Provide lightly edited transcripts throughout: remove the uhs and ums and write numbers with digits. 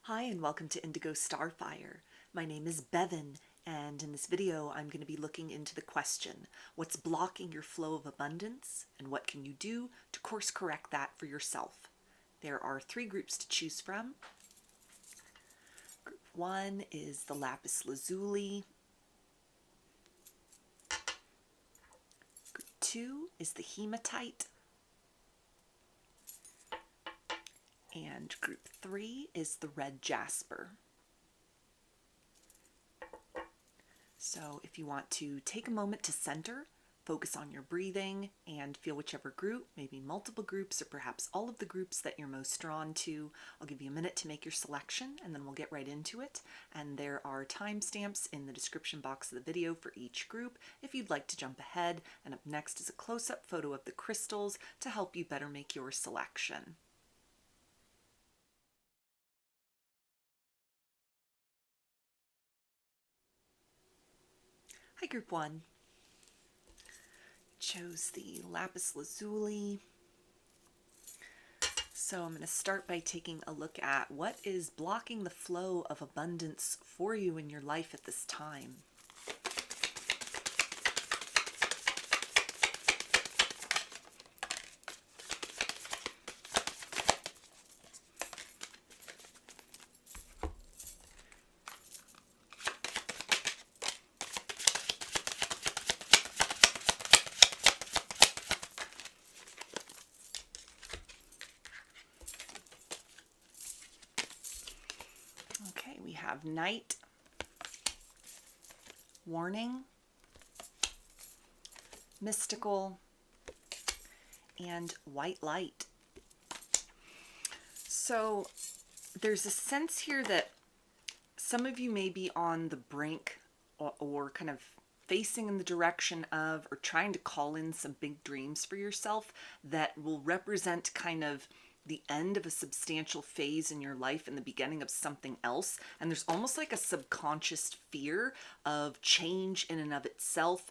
Hi and welcome to Indigo Starfire. My name is Bevin, and in this video I'm going to be looking into the question, what's blocking your flow of abundance and what can you do to course correct that for yourself? There are 3 groups to choose from. Group 1 is the lapis lazuli. Group 2 is the hematite. And group 3 is the red jasper. So if you want to take a moment to center, focus on your breathing, and feel whichever group, maybe multiple groups or perhaps all of the groups that you're most drawn to, I'll give you a minute to make your selection and then we'll get right into it. And there are timestamps in the description box of the video for each group if you'd like to jump ahead. And up next is a close-up photo of the crystals to help you better make your selection. Hi, Group 1. Chose the lapis lazuli. So I'm going to start by taking a look at what is blocking the flow of abundance for you in your life at this time. Okay, we have night, warning, mystical, and white light. So there's a sense here that some of you may be on the brink or kind of facing in the direction of or trying to call in some big dreams for yourself that will represent kind of the end of a substantial phase in your life and the beginning of something else. And there's almost like a subconscious fear of change in and of itself.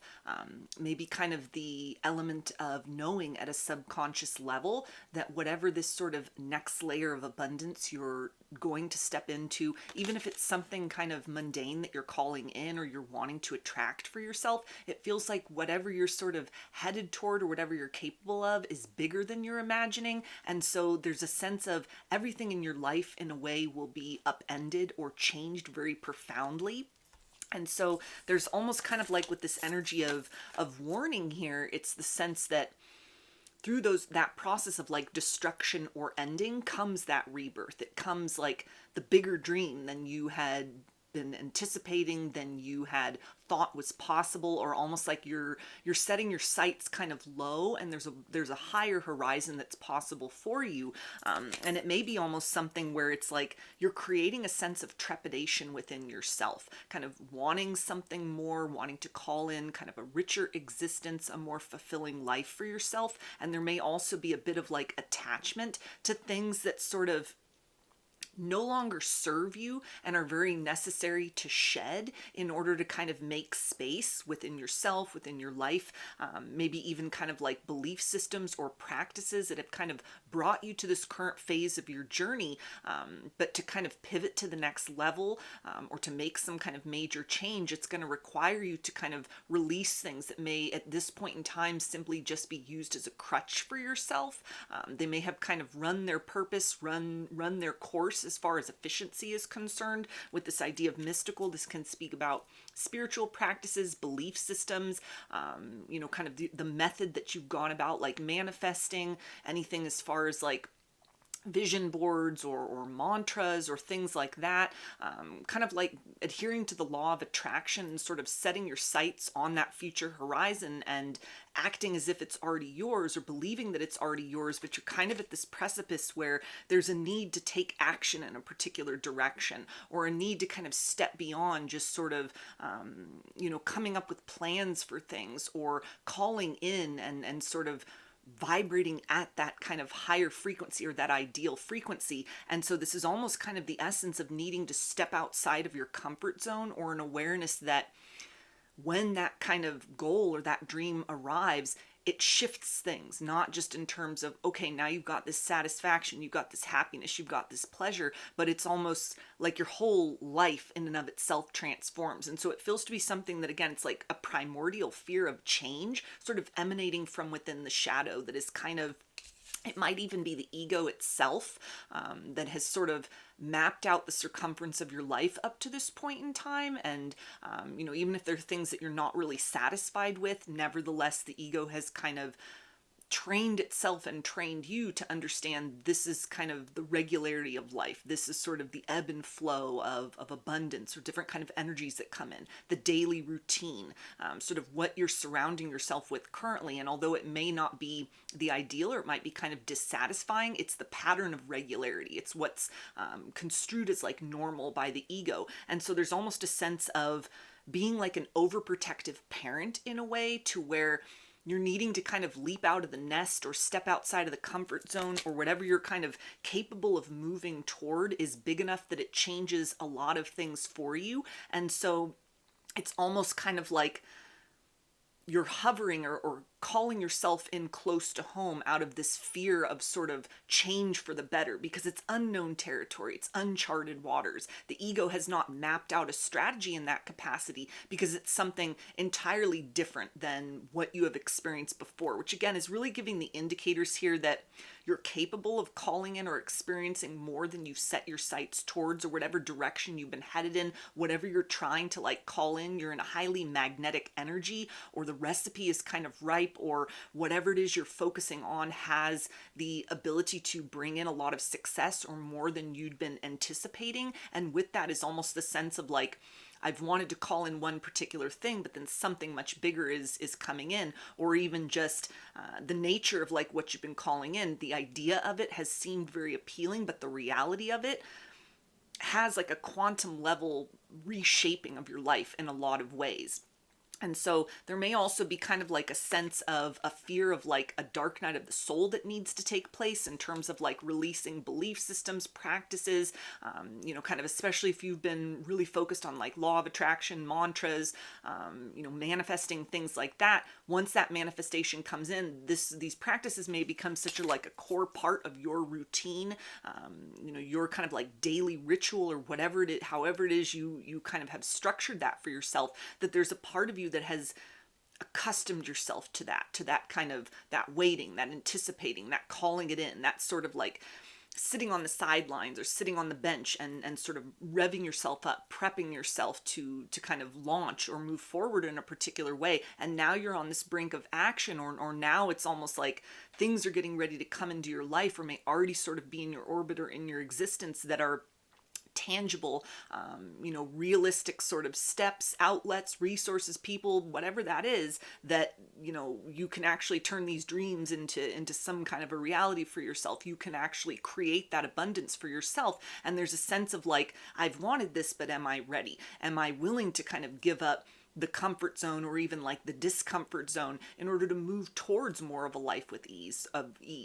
Maybe kind of the element of knowing at a subconscious level that whatever this sort of next layer of abundance you're going to step into, even if it's something kind of mundane that you're calling in or you're wanting to attract for yourself, it feels like whatever you're sort of headed toward or whatever you're capable of is bigger than you're imagining. And so there's a sense of everything in your life in a way will be upended or changed very profoundly. And so there's almost kind of like with this energy of warning here, it's the sense that through that process of like destruction or ending comes that rebirth. It comes like the bigger dream than you had been anticipating, than you had thought was possible, or almost like you're setting your sights kind of low and there's a higher horizon that's possible for you. And it may be almost something where it's like you're creating a sense of trepidation within yourself, kind of wanting something more, wanting to call in kind of a richer existence, a more fulfilling life for yourself. And there may also be a bit of like attachment to things that sort of no longer serve you and are very necessary to shed in order to kind of make space within yourself, within your life, maybe even kind of like belief systems or practices that have kind of brought you to this current phase of your journey, but to kind of pivot to the next level, or to make some kind of major change, it's going to require you to kind of release things that may at this point in time simply just be used as a crutch for yourself. They may have kind of run their purpose, run their course as far as efficiency is concerned. With this idea of mystical, this can speak about spiritual practices, belief systems, kind of the method that you've gone about, like manifesting, anything as far as like vision boards or mantras or things like that, kind of like adhering to the law of attraction and sort of setting your sights on that future horizon and acting as if it's already yours or believing that it's already yours, but you're kind of at this precipice where there's a need to take action in a particular direction, or a need to kind of step beyond just sort of, coming up with plans for things or calling in and sort of vibrating at that kind of higher frequency or that ideal frequency. And so this is almost kind of the essence of needing to step outside of your comfort zone, or an awareness that when that kind of goal or that dream arrives, it shifts things, not just in terms of, okay, now you've got this satisfaction, you've got this happiness, you've got this pleasure, but it's almost like your whole life in and of itself transforms. And so it feels to be something that, again, it's like a primordial fear of change, sort of emanating from within the shadow, that is kind of, it might even be the ego itself, that has sort of mapped out the circumference of your life up to this point in time. And, even if there are things that you're not really satisfied with, nevertheless, the ego has kind of trained itself and trained you to understand this is kind of the regularity of life. This is sort of the ebb and flow of abundance, or different kind of energies that come in, the daily routine, sort of what you're surrounding yourself with currently. And although it may not be the ideal, or it might be kind of dissatisfying, it's the pattern of regularity. It's what's construed as like normal by the ego. And so there's almost a sense of being like an overprotective parent in a way, to where you're needing to kind of leap out of the nest or step outside of the comfort zone, or whatever you're kind of capable of moving toward is big enough that it changes a lot of things for you. And so it's almost kind of like you're hovering or calling yourself in close to home out of this fear of sort of change for the better, because it's unknown territory, it's uncharted waters. The ego has not mapped out a strategy in that capacity, because it's something entirely different than what you have experienced before, which again is really giving the indicators here that you're capable of calling in or experiencing more than you've set your sights towards, or whatever direction you've been headed in, whatever you're trying to like call in, you're in a highly magnetic energy, or the recipe is kind of ripe, or whatever it is you're focusing on has the ability to bring in a lot of success, or more than you'd been anticipating. And with that is almost the sense of like, I've wanted to call in one particular thing, but then something much bigger is coming in, or even just the nature of like what you've been calling in. The idea of it has seemed very appealing, but the reality of it has like a quantum level reshaping of your life in a lot of ways. And so there may also be kind of like a sense of a fear of like a dark night of the soul that needs to take place, in terms of like releasing belief systems, practices, kind of, especially if you've been really focused on like law of attraction, mantras, manifesting, things like that. Once that manifestation comes in, these practices may become such a like a core part of your routine, your kind of like daily ritual, or whatever it is, however it is you kind of have structured that for yourself, that there's a part of you that has accustomed yourself to that kind of, that waiting, that anticipating, that calling it in, that sort of like sitting on the sidelines or sitting on the bench and sort of revving yourself up, prepping yourself to kind of launch or move forward in a particular way. And now you're on this brink of action, or now it's almost like things are getting ready to come into your life, or may already sort of be in your orbit or in your existence, that are tangible, realistic sort of steps, outlets, resources, people, whatever that is, that, you can actually turn these dreams into some kind of a reality for yourself. You can actually create that abundance for yourself. And there's a sense of like, I've wanted this, but am I ready? Am I willing to kind of give up the comfort zone, or even like the discomfort zone, in order to move towards more of a life with ease?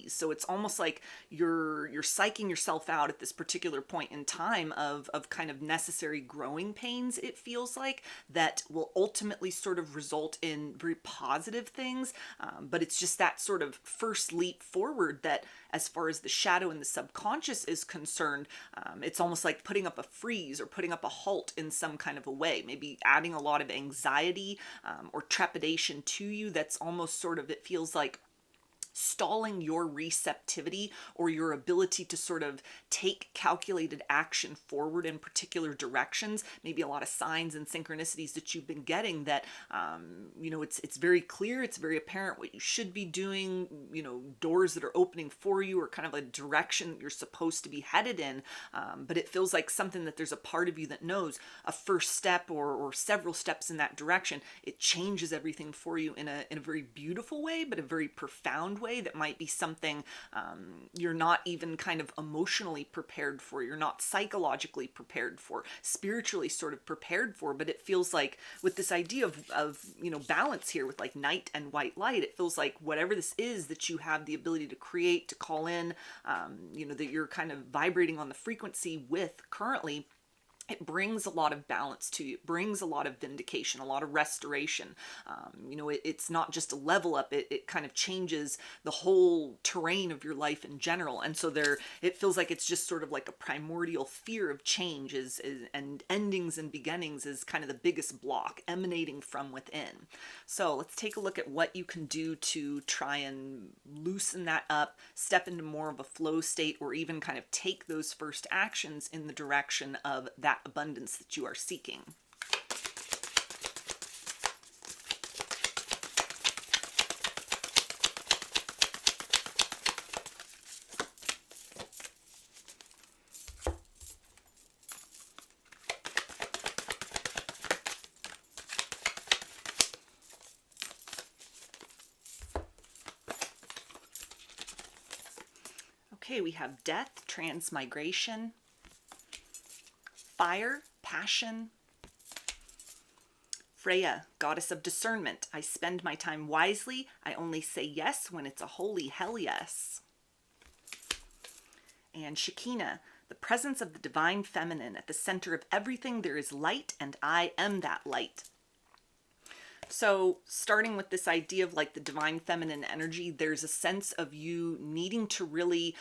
So it's almost like you're psyching yourself out at this particular point in time of kind of necessary growing pains, it feels like, that will ultimately sort of result in very positive things. But it's just that sort of first leap forward that, as far as the shadow and the subconscious is concerned, it's almost like putting up a freeze or putting up a halt in some kind of a way, maybe adding a lot of anxiety or trepidation to you. That's almost sort of, it feels like stalling your receptivity or your ability to sort of take calculated action forward in particular directions. Maybe a lot of signs and synchronicities that you've been getting that, it's very clear, it's very apparent what you should be doing, doors that are opening for you, or kind of a direction that you're supposed to be headed in. But it feels like something that there's a part of you that knows a first step or several steps in that direction, it changes everything for you in a very beautiful way, but a very profound way that might be something you're not even kind of emotionally prepared for, you're not psychologically prepared for, spiritually sort of prepared for. But it feels like with this idea of balance here, with like night and white light, it feels like whatever this is that you have the ability to create, to call in, that you're kind of vibrating on the frequency with currently, it brings a lot of balance to you. It brings a lot of vindication, a lot of restoration. It's not just a level up. It kind of changes the whole terrain of your life in general. And so it feels like it's just sort of like a primordial fear of change and endings and beginnings is kind of the biggest block emanating from within. So let's take a look at what you can do to try and loosen that up, step into more of a flow state, or even kind of take those first actions in the direction of that abundance that you are seeking. Okay, we have death, transmigration, fire, passion, Freya, goddess of discernment. I spend my time wisely. I only say yes when it's a holy hell yes. And Shekinah, the presence of the divine feminine. At the center of everything there is light, and I am that light. So starting with this idea of like the divine feminine energy, there's a sense of you needing to really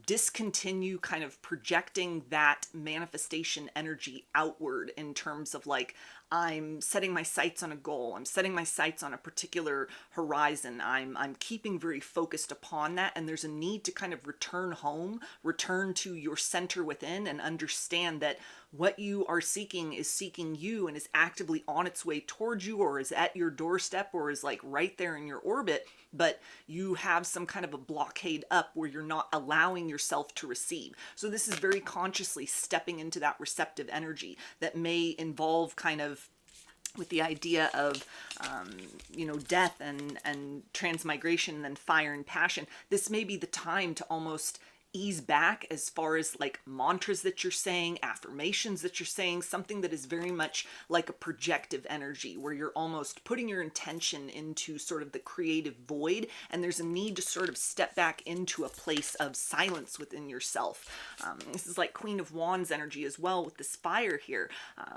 discontinue kind of projecting that manifestation energy outward in terms of like, I'm setting my sights on a goal. I'm setting my sights on a particular horizon. I'm keeping very focused upon that. And there's a need to kind of return home, return to your center within, and understand that what you are seeking is seeking you and is actively on its way towards you, or is at your doorstep, or is like right there in your orbit, but you have some kind of a blockade up where you're not allowing yourself to receive. So this is very consciously stepping into that receptive energy that may involve kind of with the idea of, death and transmigration and then fire and passion. This may be the time to almost ease back as far as like mantras that you're saying, affirmations that you're saying, something that is very much like a projective energy where you're almost putting your intention into sort of the creative void, and there's a need to sort of step back into a place of silence within yourself. This is like Queen of Wands energy as well with this fire here,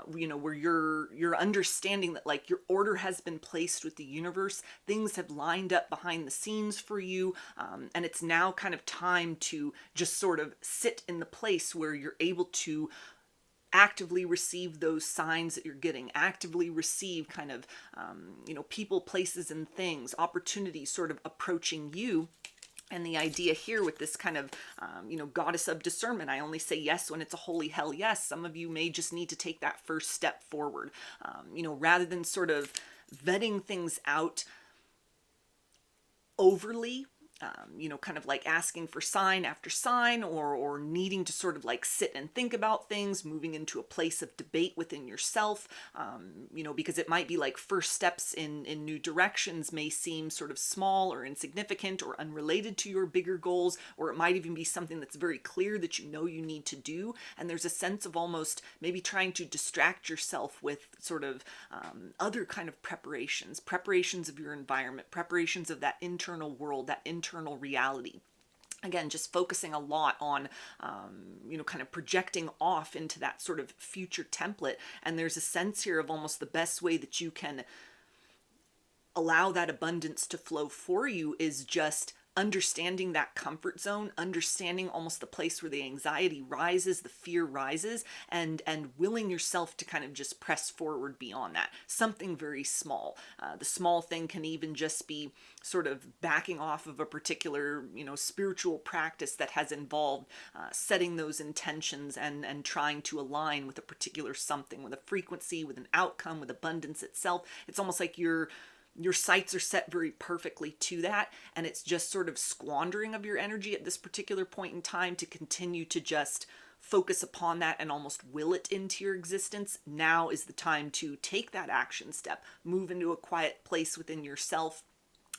where you're understanding that like your order has been placed with the universe, things have lined up behind the scenes for you, and it's now kind of time to just sort of sit in the place where you're able to actively receive those signs that you're getting, actively receive kind of, people, places, and things, opportunities sort of approaching you. And the idea here with this kind of, goddess of discernment, I only say yes when it's a holy hell yes. Some of you may just need to take that first step forward, rather than sort of vetting things out overly. Kind of like asking for sign after sign, or needing to sort of like sit and think about things, moving into a place of debate within yourself, because it might be like first steps in new directions may seem sort of small or insignificant or unrelated to your bigger goals, or it might even be something that's very clear that you need to do. And there's a sense of almost maybe trying to distract yourself with sort of other kind of preparations of your environment, preparations of that internal world, that internal reality. Again, just focusing a lot on, kind of projecting off into that sort of future template. And there's a sense here of almost the best way that you can allow that abundance to flow for you is just understanding that comfort zone, understanding almost the place where the anxiety rises, the fear rises, and willing yourself to kind of just press forward beyond that. Something very small. The small thing can even just be sort of backing off of a particular, spiritual practice that has involved setting those intentions and trying to align with a particular something, with a frequency, with an outcome, with abundance itself. It's almost like your sights are set very perfectly to that, and it's just sort of squandering of your energy at this particular point in time to continue to just focus upon that and almost will it into your existence. Now is the time to take that action step, move into a quiet place within yourself,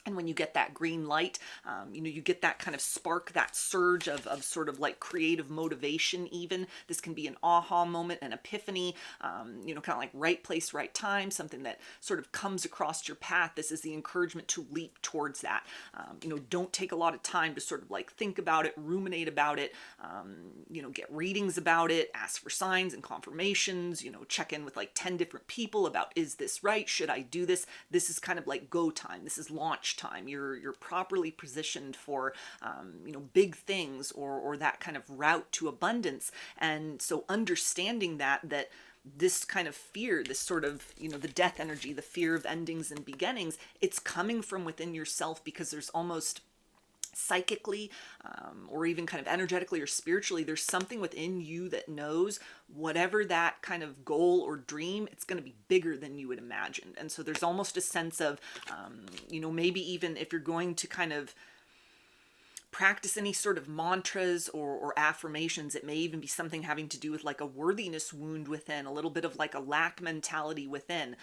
And when you get that green light, you know, you get that kind of spark, that surge of sort of like creative motivation even. This can be an aha moment, an epiphany, you know, kind of like right place, right time, something that sort of comes across your path. This is the encouragement to leap towards that. You know, don't take a lot of time to sort of like think about it, ruminate about it, you know, get readings about it, ask for signs and confirmations, you know, check in with like 10 different people about, is this right? Should I do this? This is kind of like go time. This is launch time. You're properly positioned for you know, big things, or that kind of route to abundance. And so understanding that this kind of fear, this sort of, you know, the death energy, the fear of endings and beginnings, it's coming from within yourself, because there's almost psychically, or even kind of energetically or spiritually, there's something within you that knows whatever that kind of goal or dream, it's going to be bigger than you would imagine. And so there's almost a sense of, you know, maybe even if you're going to kind of practice any sort of mantras or affirmations, it may even be something having to do with like a worthiness wound within, a little bit of like a lack mentality within,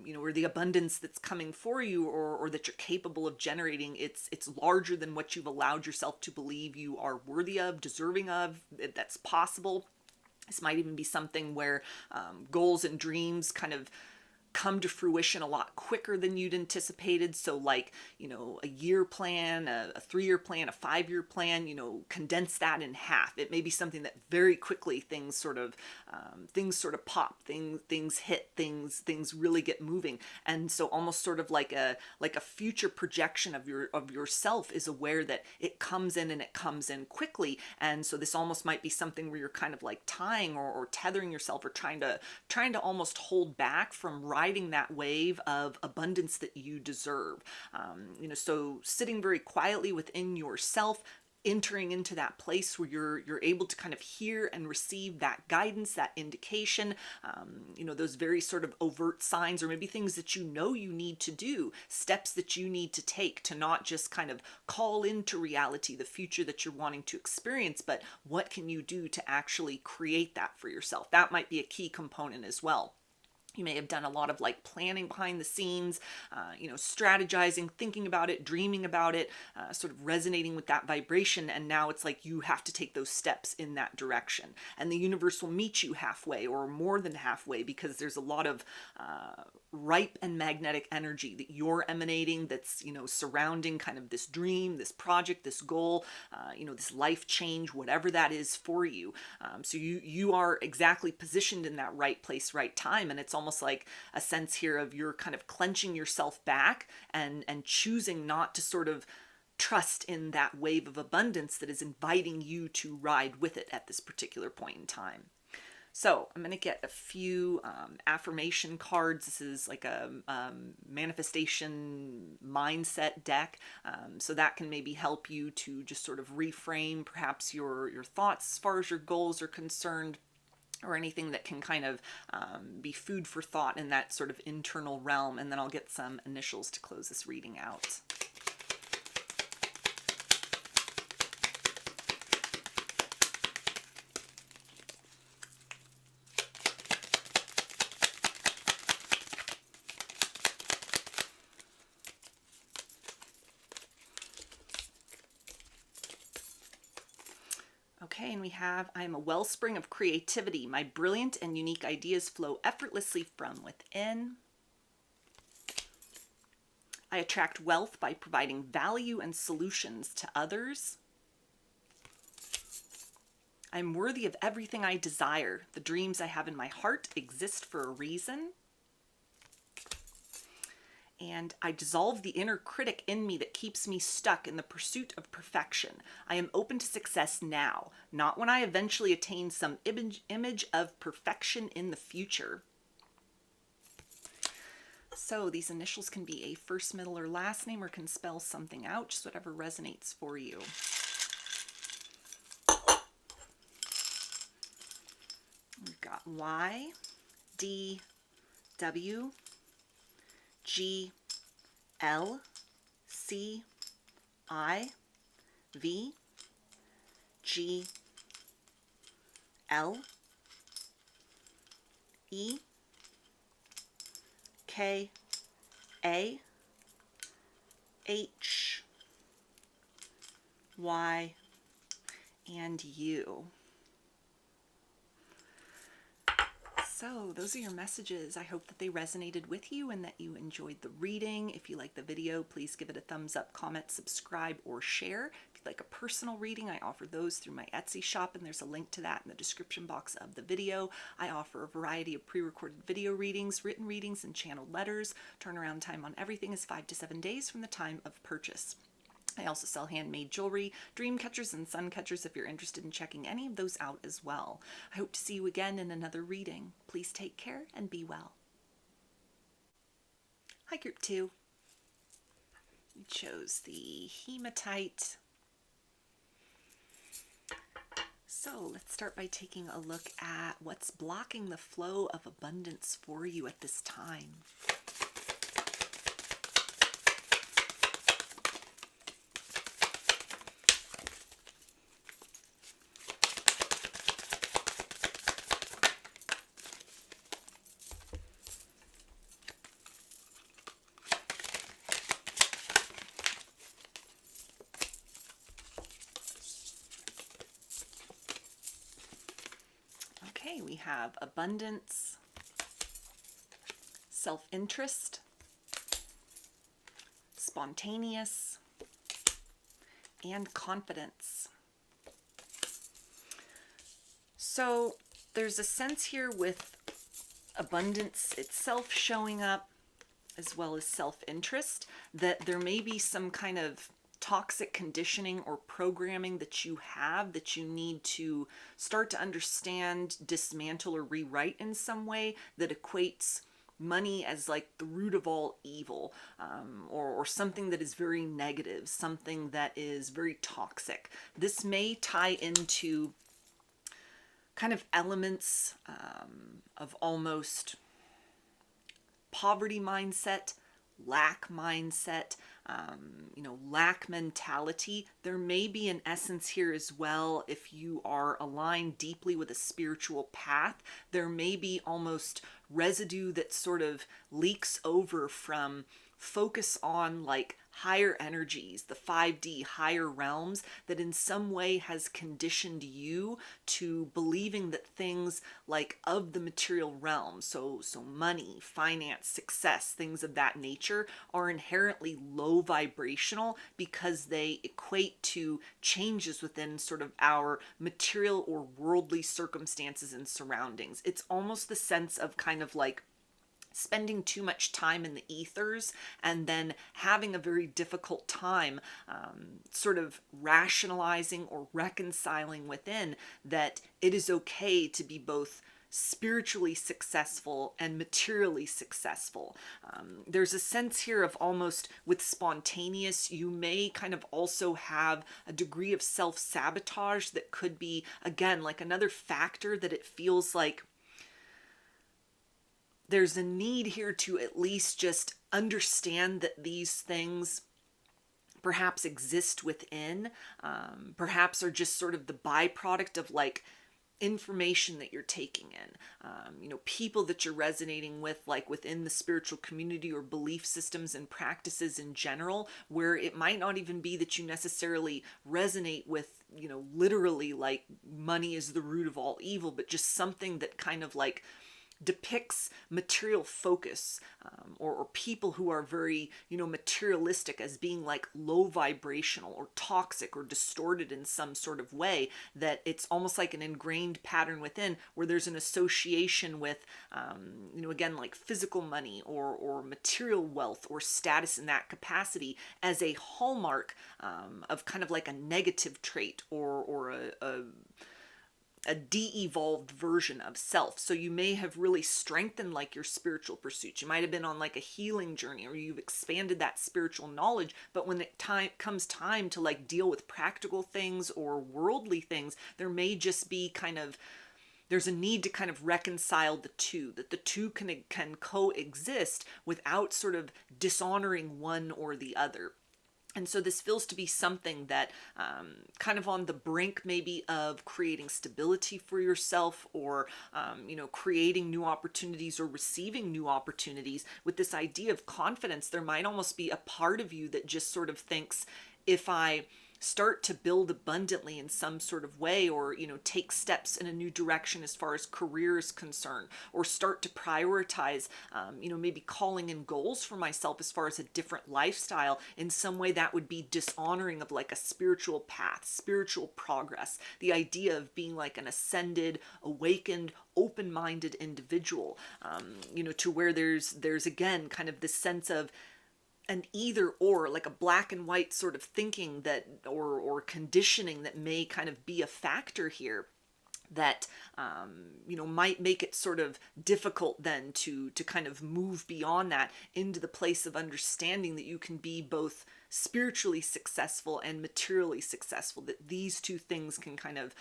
you know, where the abundance that's coming for you, or that you're capable of generating, it's larger than what you've allowed yourself to believe you are worthy of, deserving of, that's possible. This might even be something where goals and dreams kind of come to fruition a lot quicker than you'd anticipated. So like, you know, a year plan, a 3-year plan, a 5-year plan, you know, condense that in half. It may be something that very quickly things sort of pop, things hit, things really get moving. And so almost sort of like a future projection of yourself is aware that it comes in, and it comes in quickly. And so this almost might be something where you're kind of like tying or tethering yourself, or trying to almost hold back from riding that wave of abundance that you deserve. You know, so sitting very quietly within yourself, entering into that place where you're able to kind of hear and receive that guidance, that indication, you know, those very sort of overt signs, or maybe things that you know you need to do, steps that you need to take to not just kind of call into reality the future that you're wanting to experience, but what can you do to actually create that for yourself? That might be a key component as well. You may have done a lot of like planning behind the scenes, you know, strategizing, thinking about it, dreaming about it, sort of resonating with that vibration. And now it's like you have to take those steps in that direction. And the universe will meet you halfway, or more than halfway, because there's a lot of ripe and magnetic energy that you're emanating, that's, you know, surrounding kind of this dream, this project, this goal, you know, this life change, whatever that is for you. So you are exactly positioned in that right place, right time. And it's almost like a sense here of you're kind of clenching yourself back and choosing not to sort of trust in that wave of abundance that is inviting you to ride with it at this particular point in time. So I'm going to get a few affirmation cards. This is like a manifestation mindset deck. So that can maybe help you to just sort of reframe perhaps your thoughts as far as your goals are concerned, or anything that can kind of be food for thought in that sort of internal realm. And then I'll get some initials to close this reading out. Okay, and we have, I am a wellspring of creativity. My brilliant and unique ideas flow effortlessly from within. I attract wealth by providing value and solutions to others. I'm worthy of everything I desire. The dreams I have in my heart exist for a reason. And I dissolve the inner critic in me that keeps me stuck in the pursuit of perfection. I am open to success now, not when I eventually attain some image of perfection in the future. So these initials can be a first, middle, or last name, or can spell something out, just whatever resonates for you. We've got Y, D, W, G, L, C, I, V, G, L, E, K, A, H, Y, and U. So those are your messages. I hope that they resonated with you and that you enjoyed the reading. If you like the video, please give it a thumbs up, comment, subscribe, or share. If you'd like a personal reading, I offer those through my Etsy shop, and there's a link to that in the description box of the video. I offer a variety of pre-recorded video readings, written readings, and channeled letters. Turnaround time on everything is 5 to 7 days from the time of purchase. I also sell handmade jewelry, dream catchers, and sun catchers if you're interested in checking any of those out as well. I hope to see you again in another reading. Please take care and be well. Hi, Group 2. We chose the Hematite. So let's start by taking a look at what's blocking the flow of abundance for you at this time. Okay, we have abundance, self-interest, spontaneous, and confidence. So there's a sense here with abundance itself showing up, as well as self-interest, that there may be some kind of toxic conditioning or programming that you have that you need to start to understand, dismantle, or rewrite in some way that equates money as like the root of all evil, or something that is very negative, something that is very toxic. This may tie into kind of elements of almost poverty mindset, lack mindset, lack mentality. There may be an essence here as well. If you are aligned deeply with a spiritual path, there may be almost residue that sort of leaks over from focus on like higher energies, the 5D higher realms, that in some way has conditioned you to believing that things like of the material realm, so money, finance, success, things of that nature, are inherently low vibrational because they equate to changes within sort of our material or worldly circumstances and surroundings. It's almost the sense of kind of like spending too much time in the ethers and then having a very difficult time sort of rationalizing or reconciling within that it is okay to be both spiritually successful and materially successful. There's a sense here of almost with spontaneous, you may kind of also have a degree of self-sabotage that could be, again, like another factor that it feels like there's a need here to at least just understand that these things perhaps exist within, perhaps are just sort of the byproduct of like information that you're taking in, people that you're resonating with, like within the spiritual community or belief systems and practices in general, where it might not even be that you necessarily resonate with, literally like money is the root of all evil, but just something that kind of like depicts material focus, or people who are very, materialistic as being like low vibrational or toxic or distorted in some sort of way, that it's almost like an ingrained pattern within where there's an association with, again, like physical money or material wealth or status in that capacity as a hallmark of kind of like a negative trait or a de-evolved version of self. So you may have really strengthened like your spiritual pursuits. You might have been on like a healing journey, or you've expanded that spiritual knowledge, but when it comes time to like deal with practical things or worldly things, there may just be there's a need to kind of reconcile the two, that the two can coexist without sort of dishonoring one or the other. And so this feels to be something that kind of on the brink maybe of creating stability for yourself, or, creating new opportunities or receiving new opportunities. With this idea of confidence, there might almost be a part of you that just sort of thinks, if I start to build abundantly in some sort of way, or take steps in a new direction as far as career is concerned, or start to prioritize maybe calling in goals for myself as far as a different lifestyle, in some way that would be dishonoring of like a spiritual path, spiritual progress, the idea of being like an ascended, awakened, open-minded individual, to where there's again kind of this sense of an either or, like a black and white sort of thinking that, or conditioning that may kind of be a factor here, that might make it sort of difficult then to kind of move beyond that into the place of understanding that you can be both spiritually successful and materially successful, that these two things can kind of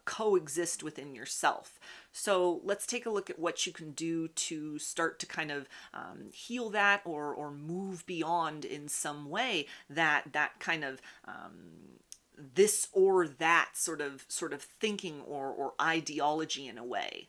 coexist within yourself. So let's take a look at what you can do to start to kind of heal that, or move beyond in some way that kind of this or that sort of thinking or ideology in a way.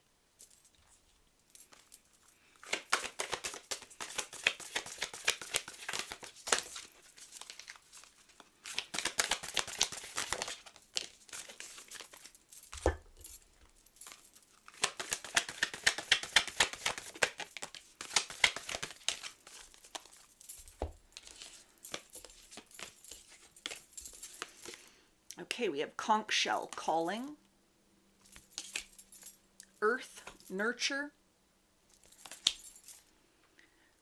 Okay, we have conch shell, calling, earth, nurture,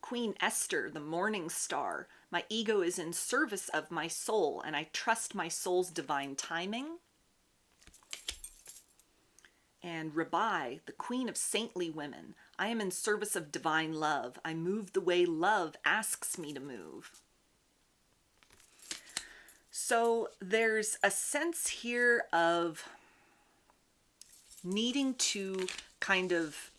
Queen Esther, the morning star. My ego is in service of my soul, and I trust my soul's divine timing. And Rabai, the queen of saintly women. I am in service of divine love. I move the way love asks me to move. So there's a sense here of needing to kind of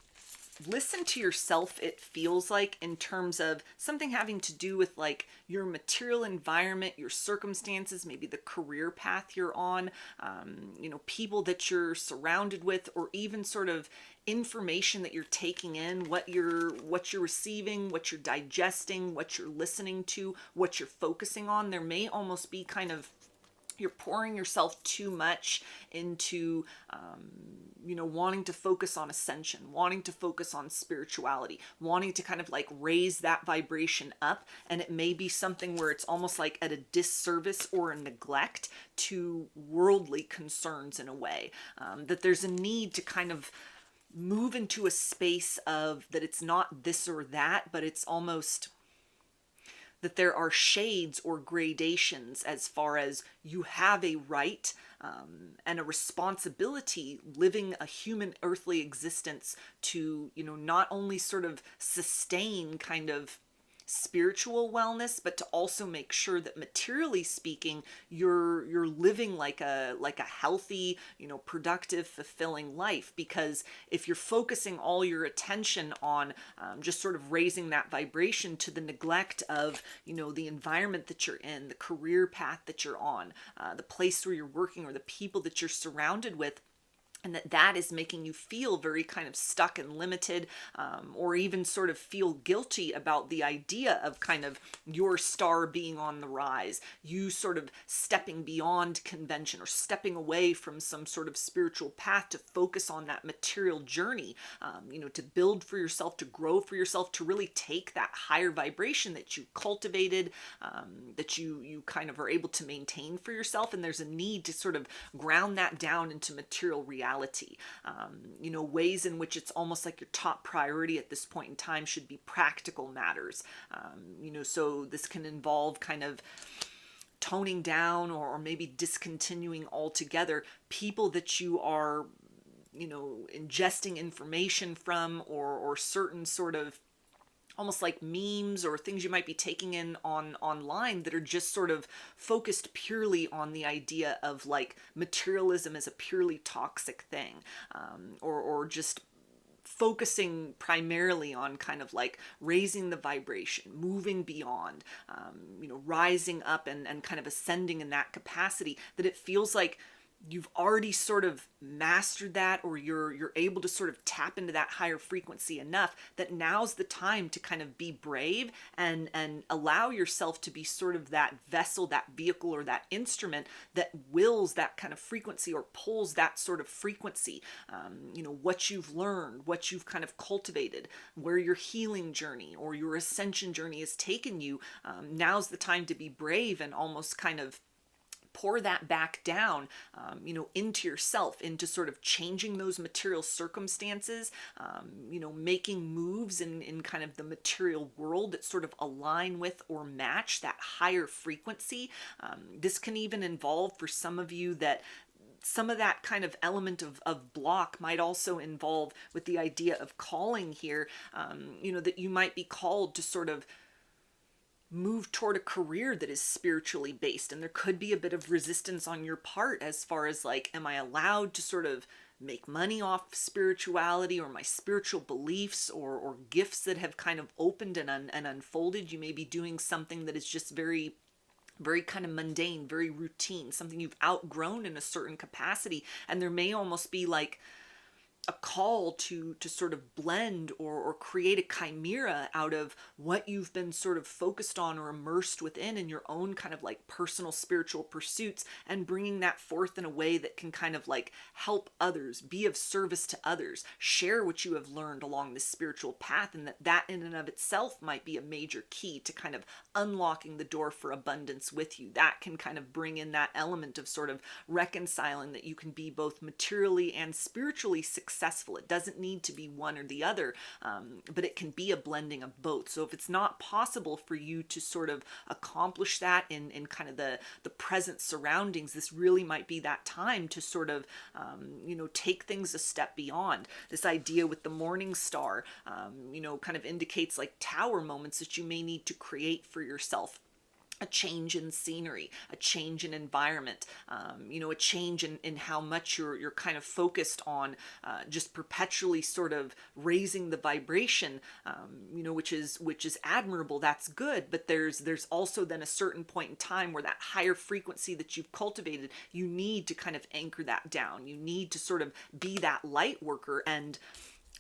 listen to yourself, it feels like, in terms of something having to do with like your material environment, your circumstances, maybe the career path you're on, people that you're surrounded with, or even sort of information that you're taking in, what you're receiving, what you're digesting, what you're listening to, what you're focusing on. There may almost be kind of, you're pouring yourself too much into, wanting to focus on ascension, wanting to focus on spirituality, wanting to kind of like raise that vibration up. And it may be something where it's almost like at a disservice or a neglect to worldly concerns in a way, that there's a need to kind of move into a space of that it's not this or that, but it's almost that there are shades or gradations as far as you have a right and a responsibility living a human earthly existence to, not only sort of sustain kind of spiritual wellness, but to also make sure that materially speaking, you're living like a healthy, productive, fulfilling life. Because if you're focusing all your attention on just sort of raising that vibration to the neglect of, the environment that you're in, the career path that you're on, the place where you're working, or the people that you're surrounded with, and that is making you feel very kind of stuck and limited, or even sort of feel guilty about the idea of kind of your star being on the rise, you sort of stepping beyond convention or stepping away from some sort of spiritual path to focus on that material journey, to build for yourself, to grow for yourself, to really take that higher vibration that you cultivated, that you kind of are able to maintain for yourself. And there's a need to sort of ground that down into material reality. Ways in which it's almost like your top priority at this point in time should be practical matters. So this can involve kind of toning down, or maybe discontinuing altogether people that you are, ingesting information from, or certain sort of almost like memes or things you might be taking in online that are just sort of focused purely on the idea of like materialism as a purely toxic thing, or just focusing primarily on kind of like raising the vibration, moving beyond, rising up and kind of ascending in that capacity, that it feels like you've already sort of mastered that, or you're able to sort of tap into that higher frequency enough that now's the time to kind of be brave and allow yourself to be sort of that vessel, that vehicle, or that instrument that wills that kind of frequency or pulls that sort of frequency. What you've learned, what you've kind of cultivated, where your healing journey or your ascension journey has taken you. Now's the time to be brave and almost kind of pour that back down, into yourself, into sort of changing those material circumstances, making moves in kind of the material world that sort of align with or match that higher frequency. This can even involve, for some of you, that some of that kind of element of block might also involve with the idea of calling here, that you might be called to sort of move toward a career that is spiritually based, and there could be a bit of resistance on your part as far as like, am I allowed to sort of make money off spirituality or my spiritual beliefs or gifts that have kind of opened and unfolded? You may be doing something that is just very kind of mundane, very routine, something you've outgrown in a certain capacity, and there may almost be like a call to sort of blend or create a chimera out of what you've been sort of focused on or immersed within in your own kind of like personal spiritual pursuits, and bringing that forth in a way that can kind of like help others, be of service to others, share what you have learned along this spiritual path, and that in and of itself might be a major key to kind of unlocking the door for abundance with you. That can kind of bring in that element of sort of reconciling that you can be both materially and spiritually successful. It doesn't need to be one or the other, but it can be a blending of both. So if it's not possible for you to sort of accomplish that in kind of the present surroundings, this really might be that time to sort of, take things a step beyond. This idea with the morning star, kind of indicates like tower moments that you may need to create for yourself. A change in scenery, a change in environment, a change in how much you're kind of focused on just perpetually sort of raising the vibration, which is admirable. That's good, but there's also then a certain point in time where that higher frequency that you've cultivated, you need to kind of anchor that down. You need to sort of be that light worker and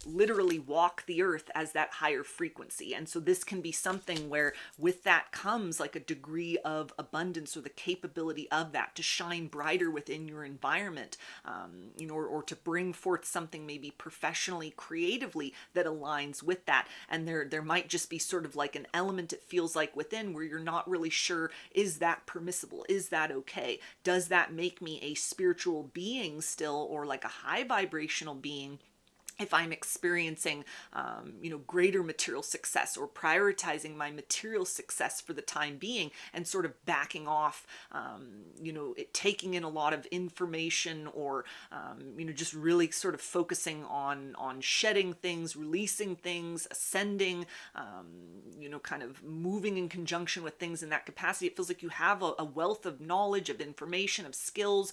literally walk the earth as that higher frequency. And so this can be something where with that comes like a degree of abundance, or the capability of that to shine brighter within your environment, or to bring forth something maybe professionally, creatively that aligns with that. And there might just be sort of like an element, it feels like, within where you're not really sure, is that permissible? Is that okay? Does that make me a spiritual being still, or like a high vibrational being, if I'm experiencing, greater material success, or prioritizing my material success for the time being, and sort of backing off, taking in a lot of information, or, just really sort of focusing on shedding things, releasing things, ascending, kind of moving in conjunction with things in that capacity. It feels like you have a wealth of knowledge, of information, of skills.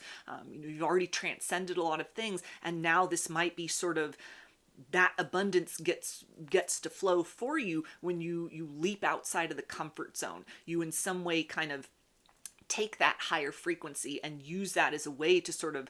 You've already transcended a lot of things, and now this might be sort of that abundance gets to flow for you when you leap outside of the comfort zone. You in some way kind of take that higher frequency and use that as a way to sort of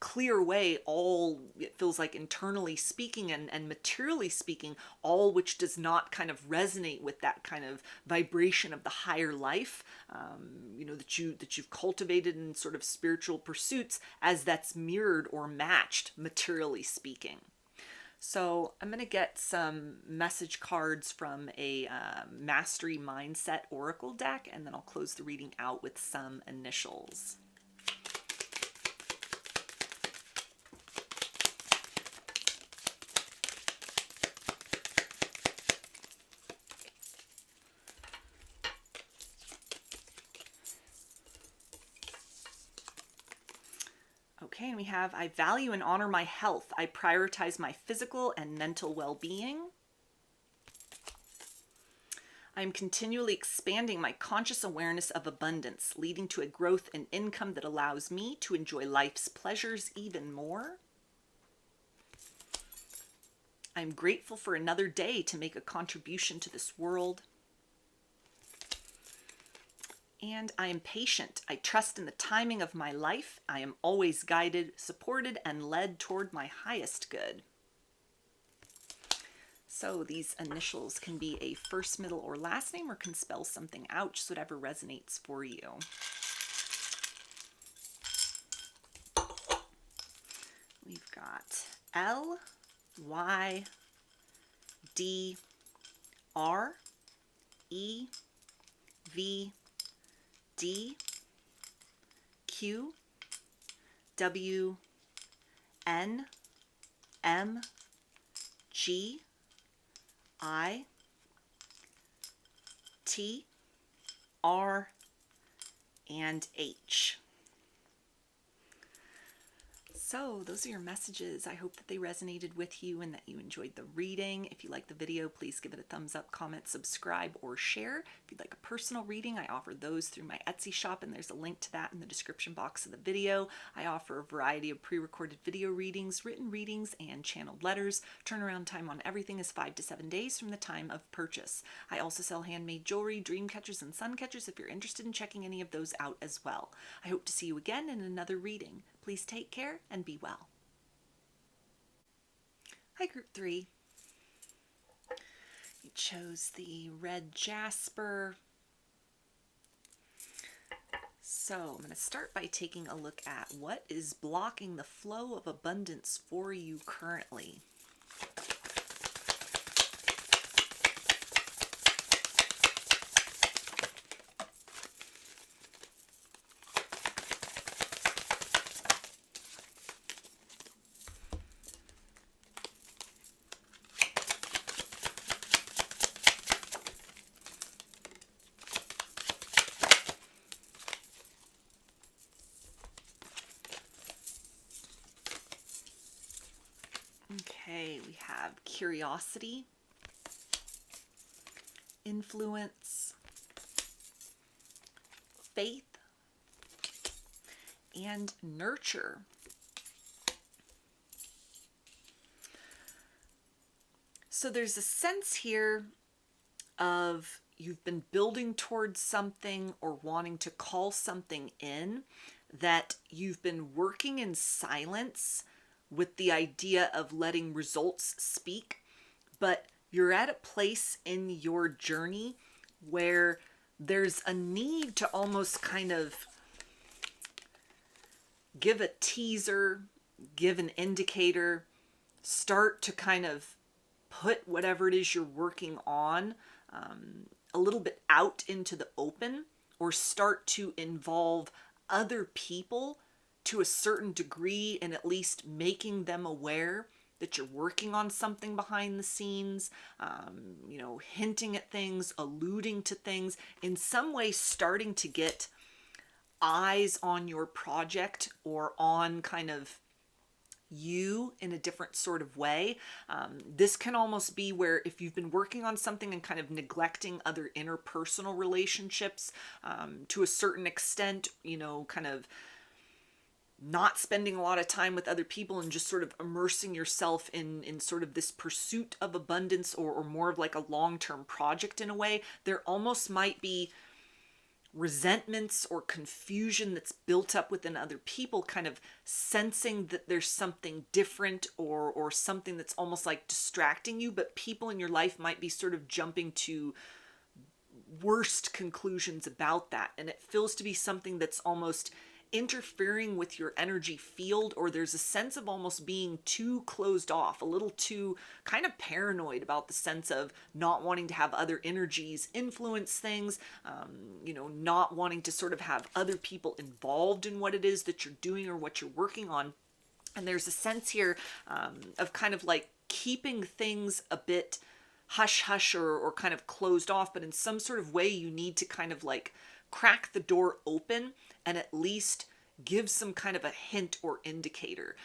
clear away all, it feels like, internally speaking and materially speaking, all which does not kind of resonate with that kind of vibration of the higher life, that you've cultivated in sort of spiritual pursuits, as that's mirrored or matched materially speaking. So I'm going to get some message cards from a Mastery Mindset Oracle deck, and then I'll close the reading out with some initials. Okay, and we have, I value and honor my health. I prioritize my physical and mental well-being. I'm continually expanding my conscious awareness of abundance, leading to a growth in income that allows me to enjoy life's pleasures even more. I'm grateful for another day to make a contribution to this world. And I am patient. I trust in the timing of my life. I am always guided, supported, and led toward my highest good. So these initials can be a first, middle, or last name, or can spell something out, just whatever resonates for you. We've got L, Y, D, R, E, V, D, Q, W, N, M, G, I, T, R, and H. So those are your messages. I hope that they resonated with you and that you enjoyed the reading. If you like the video, please give it a thumbs up, comment, subscribe, or share. If you'd like a personal reading, I offer those through my Etsy shop, and there's a link to that in the description box of the video. I offer a variety of pre-recorded video readings, written readings, and channeled letters. Turnaround time on everything is 5 to 7 days from the time of purchase. I also sell handmade jewelry, dream catchers, and sun catchers if you're interested in checking any of those out as well. I hope to see you again in another reading. Please take care and be well. Hi, Group 3. You chose the red jasper. So I'm going to start by taking a look at what is blocking the flow of abundance for you currently. Okay, we have curiosity, influence, faith, and nurture. So there's a sense here of you've been building towards something or wanting to call something in that you've been working in silence with the idea of letting results speak, but you're at a place in your journey where there's a need to almost kind of give a teaser, give an indicator, start to kind of put whatever it is you're working on a little bit out into the open, or start to involve other people to a certain degree, and at least making them aware that you're working on something behind the scenes, hinting at things, alluding to things, in some way starting to get eyes on your project or on kind of you in a different sort of way. This can almost be where if you've been working on something and kind of neglecting other interpersonal relationships to a certain extent, kind of not spending a lot of time with other people and just sort of immersing yourself in sort of this pursuit of abundance, or more of like a long-term project in a way, there almost might be resentments or confusion that's built up within other people, kind of sensing that there's something different or something that's almost like distracting you, but people in your life might be sort of jumping to worst conclusions about that. And it feels to be something that's almost interfering with your energy field, or there's a sense of almost being too closed off, a little too kind of paranoid about the sense of not wanting to have other energies influence things, not wanting to sort of have other people involved in what it is that you're doing or what you're working on. And there's a sense here of kind of like keeping things a bit hush hush or kind of closed off, but in some sort of way you need to kind of like crack the door open and at least give some kind of a hint or indicator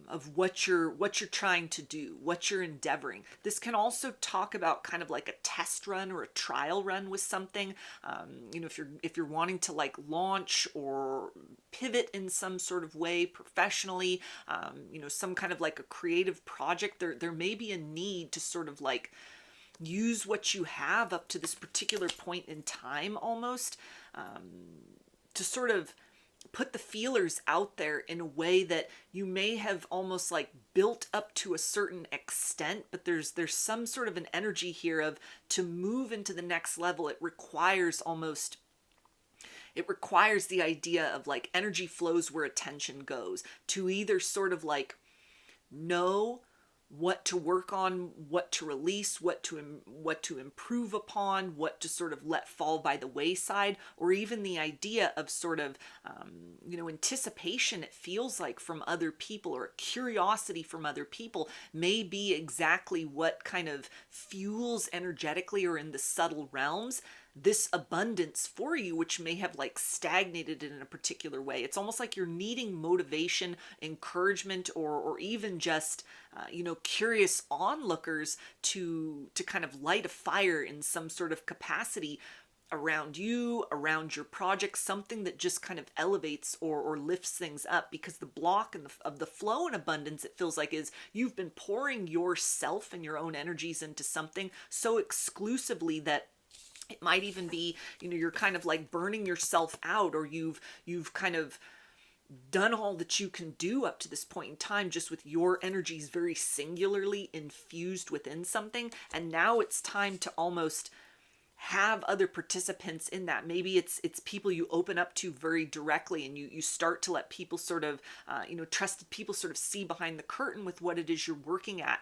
of what you're trying to do, what you're endeavoring. This can also talk about kind of like a test run or a trial run with something. You know, if you're wanting to like launch or pivot in some sort of way professionally, you know, some kind of like a creative project, there may be a need to sort of like use what you have up to this particular point in time almost, to sort of put the feelers out there in a way that you may have almost like built up to a certain extent, but there's some sort of an energy here of, to move into the next level, it requires the idea of like energy flows where attention goes, to either sort of like know what to work on, what to release, what to improve upon, what to sort of let fall by the wayside, or even the idea of sort of, you know, anticipation, it feels like, from other people, or curiosity from other people may be exactly what kind of fuels energetically or in the subtle realms this abundance for you, which may have like stagnated in a particular way. It's almost like you're needing motivation, encouragement, or even just, you know, curious onlookers to kind of light a fire in some sort of capacity around you, around your project, something that just kind of elevates or lifts things up. Because the block of the flow and abundance, it feels like, is you've been pouring yourself and your own energies into something so exclusively that it might even be, you know, you're kind of like burning yourself out, or you've kind of done all that you can do up to this point in time just with your energies very singularly infused within something. And now it's time to almost have other participants in that. Maybe it's people you open up to very directly, and you start to let people sort of, you know, trusted people sort of see behind the curtain with what it is you're working at.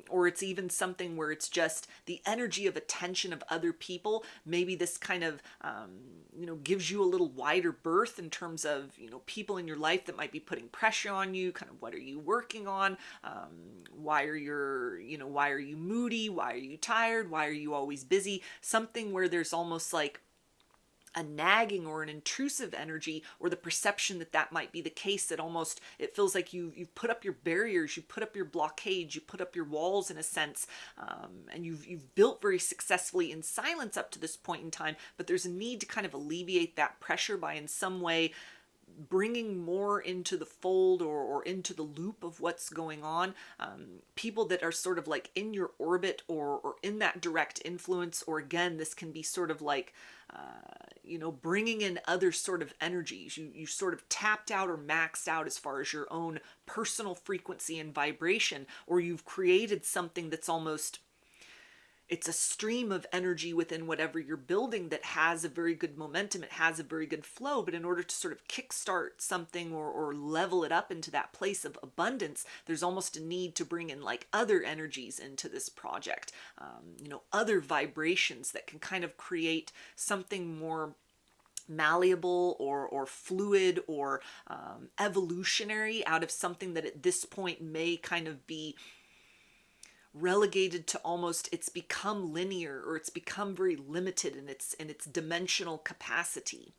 Or it's even something where it's just the energy of attention of other people. Maybe this kind of, you know, gives you a little wider berth in terms of, you know, people in your life that might be putting pressure on you, kind of what are you working on? Why are you moody? Why are you tired? Why are you always busy? Something where there's almost like a nagging or an intrusive energy, or the perception that might be the case, that almost it feels like you've put up your barriers, you put up your blockades, you put up your walls in a sense, and you've built very successfully in silence up to this point in time, but there's a need to kind of alleviate that pressure by in some way bringing more into the fold or into the loop of what's going on. People that are sort of like in your orbit or in that direct influence, or again, this can be sort of like, you know, bringing in other sort of energies. You sort of tapped out or maxed out as far as your own personal frequency and vibration, or you've created something that's almost, it's a stream of energy within whatever you're building that has a very good momentum, it has a very good flow, but in order to sort of kickstart something or level it up into that place of abundance, there's almost a need to bring in like other energies into this project, you know, other vibrations that can kind of create something more malleable or fluid or evolutionary out of something that at this point may kind of be relegated to almost, it's become linear, or it's become very limited in its dimensional capacity.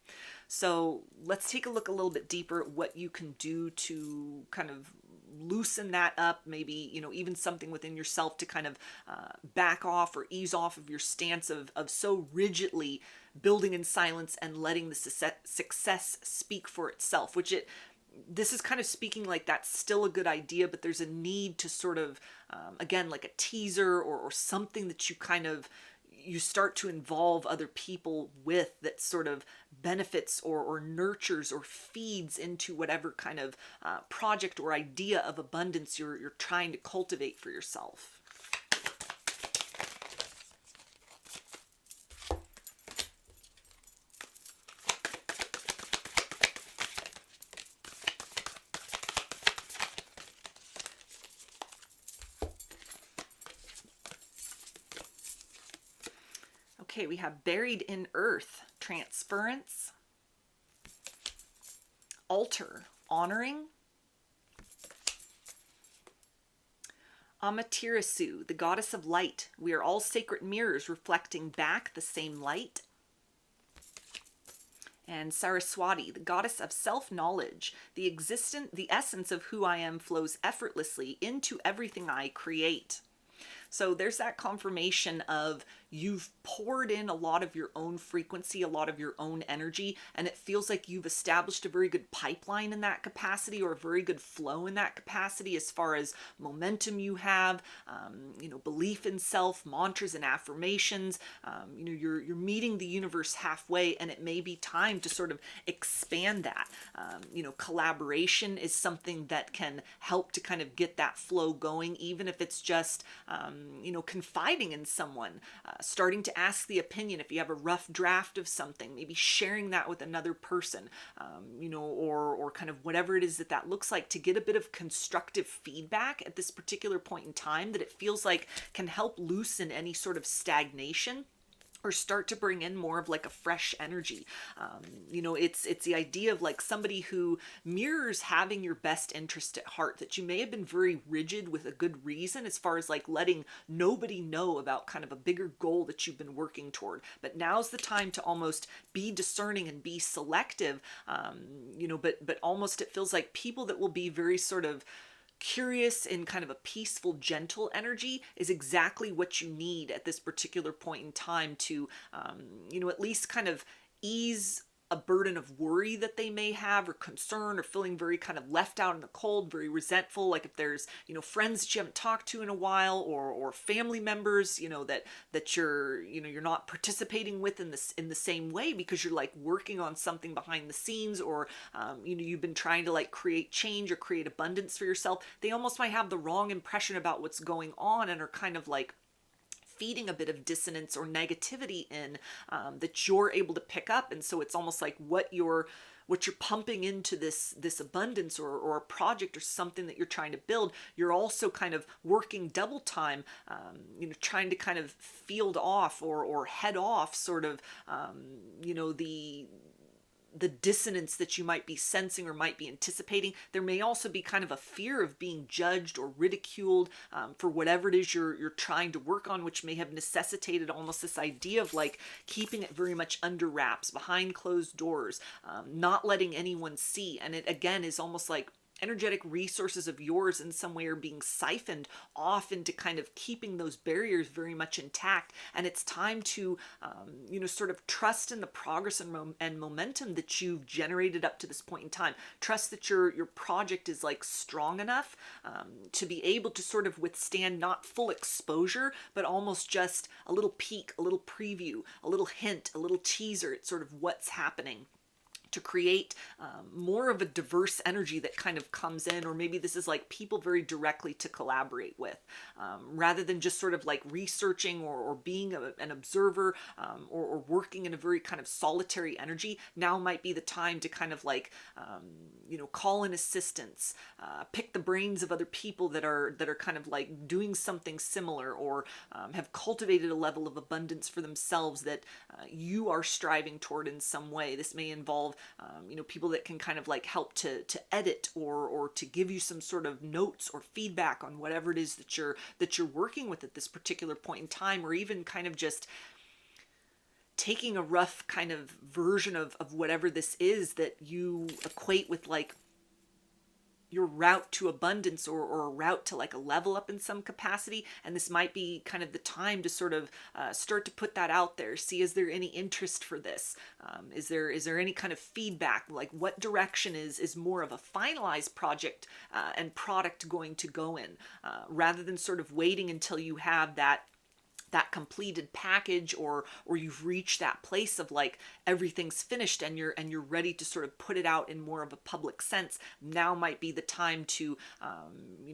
So let's take a look a little bit deeper at what you can do to kind of loosen that up. Maybe, you know, even something within yourself to kind of back off or ease off of your stance of so rigidly building in silence and letting the success speak for itself, which this is kind of speaking like that's still a good idea, but there's a need to sort of, again, like a teaser or something that you start to involve other people with, that sort of benefits or nurtures or feeds into whatever kind of project or idea of abundance you're trying to cultivate for yourself. Okay, we have buried in earth, transference, altar, honoring, Amaterasu, the goddess of light. We are all sacred mirrors reflecting back the same light. And Saraswati, the goddess of self-knowledge, the essence of who I am flows effortlessly into everything I create. So there's that confirmation of you've poured in a lot of your own frequency, a lot of your own energy, and it feels like you've established a very good pipeline in that capacity, or a very good flow in that capacity, as far as momentum you have, belief in self, mantras and affirmations. You're meeting the universe halfway, and it may be time to sort of expand that. Collaboration is something that can help to kind of get that flow going, even if it's just confiding in someone, starting to ask the opinion if you have a rough draft of something, maybe sharing that with another person, or kind of whatever it is that looks like, to get a bit of constructive feedback at this particular point in time that it feels like can help loosen any sort of stagnation, or start to bring in more of like a fresh energy. It's the idea of like somebody who mirrors having your best interest at heart, that you may have been very rigid with a good reason, as far as like letting nobody know about kind of a bigger goal that you've been working toward. But now's the time to almost be discerning and be selective, but almost it feels like people that will be very sort of curious in kind of a peaceful, gentle energy is exactly what you need at this particular point in time to, at least kind of ease a burden of worry that they may have, or concern, or feeling very kind of left out in the cold, very resentful. Like if there's, friends that you haven't talked to in a while, or family members, that you're not participating with in the same way, because you're like working on something behind the scenes, or, you've been trying to like create change or create abundance for yourself. They almost might have the wrong impression about what's going on, and are kind of like feeding a bit of dissonance or negativity in, that you're able to pick up. And so it's almost like what you're pumping into this abundance, or a project or something that you're trying to build, you're also kind of working double time, trying to kind of field off or head off sort of, the dissonance that you might be sensing or might be anticipating. There may also be kind of a fear of being judged or ridiculed, for whatever it is you're trying to work on, which may have necessitated almost this idea of like keeping it very much under wraps, behind closed doors, not letting anyone see. And it again is almost like energetic resources of yours in some way are being siphoned off into kind of keeping those barriers very much intact. And it's time to, sort of trust in the progress and momentum that you've generated up to this point in time. Trust that your project is like strong enough, to be able to sort of withstand not full exposure, but almost just a little peek, a little preview, a little hint, a little teaser at sort of what's happening, to create more of a diverse energy that kind of comes in. Or maybe this is like people very directly to collaborate with, rather than just sort of like researching or being an observer, or working in a very kind of solitary energy. Now might be the time to kind of like, call in assistance, pick the brains of other people that are kind of like doing something similar, or have cultivated a level of abundance for themselves that you are striving toward in some way. This may involve people that can kind of like help to edit, or to give you some sort of notes or feedback on whatever it is that you're working with at this particular point in time, or even kind of just taking a rough kind of version of whatever this is that you equate with like your route to abundance, or a route to like a level up in some capacity. And this might be kind of the time to sort of start to put that out there. See, is there any interest for this? Is there any kind of feedback? Like what direction is more of a finalized project and product going to go in, rather than sort of waiting until you have that completed package, or you've reached that place of like everything's finished and you're ready to sort of put it out in more of a public sense. Now might be the time to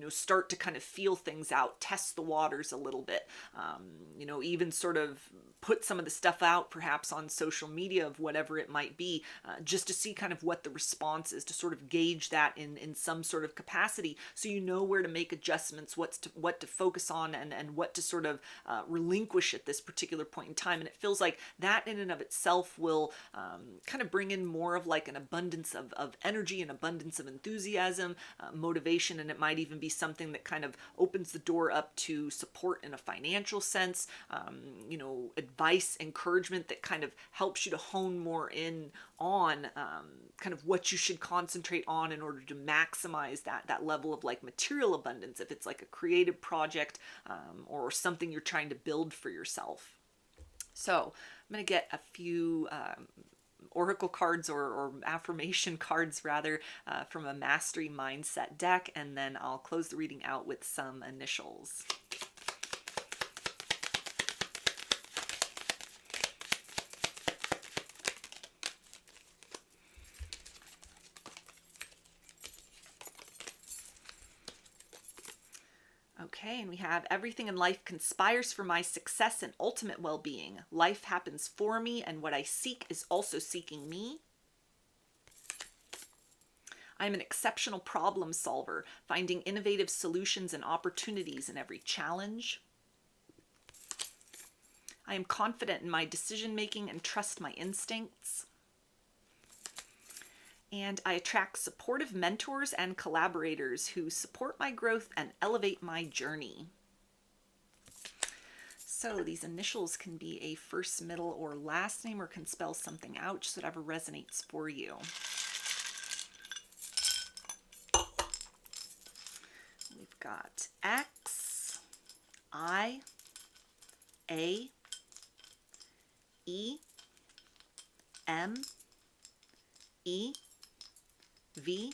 start to kind of feel things out, test the waters a little bit, even sort of put some of the stuff out perhaps on social media of whatever it might be, just to see kind of what the response is, to sort of gauge that in some sort of capacity, so you know where to make adjustments, what to focus on, and what to sort of release relinquish at this particular point in time. And it feels like that in and of itself will kind of bring in more of like an abundance of energy, an abundance of enthusiasm, motivation, and it might even be something that kind of opens the door up to support in a financial sense, advice, encouragement that kind of helps you to hone more in on kind of what you should concentrate on in order to maximize that level of like material abundance, if it's like a creative project or something you're trying to build for yourself. So I'm going to get a few oracle cards or affirmation cards rather from a mastery mindset deck, and then I'll close the reading out with some initials. Okay, and we have everything in life conspires for my success and ultimate well-being. Life happens for me, and what I seek is also seeking me. I'm an exceptional problem solver, finding innovative solutions and opportunities in every challenge. I am confident in my decision-making and trust my instincts. And I attract supportive mentors and collaborators who support my growth and elevate my journey. So these initials can be a first, middle, or last name, or can spell something out, just whatever resonates for you. We've got X, I, A, E, M, E, V,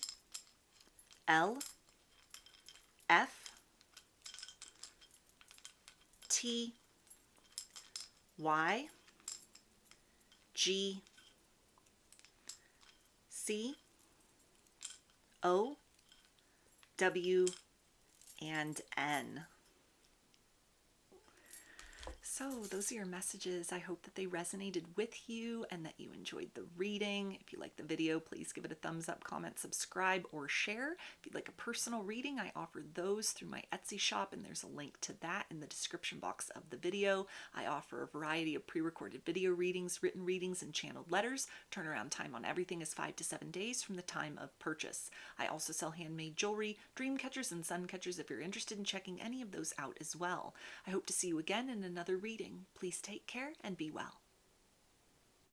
L, F, T, Y, G, C, O, W, and N. So those are your messages. I hope that they resonated with you and that you enjoyed the reading. If you like the video, please give it a thumbs up, comment, subscribe, or share. If you'd like a personal reading, I offer those through my Etsy shop, and there's a link to that in the description box of the video. I offer a variety of pre-recorded video readings, written readings, and channeled letters. Turnaround time on everything is 5 to 7 days from the time of purchase. I also sell handmade jewelry, dream catchers, and sun catchers if you're interested in checking any of those out as well. I hope to see you again in another reading. Please take care and be well.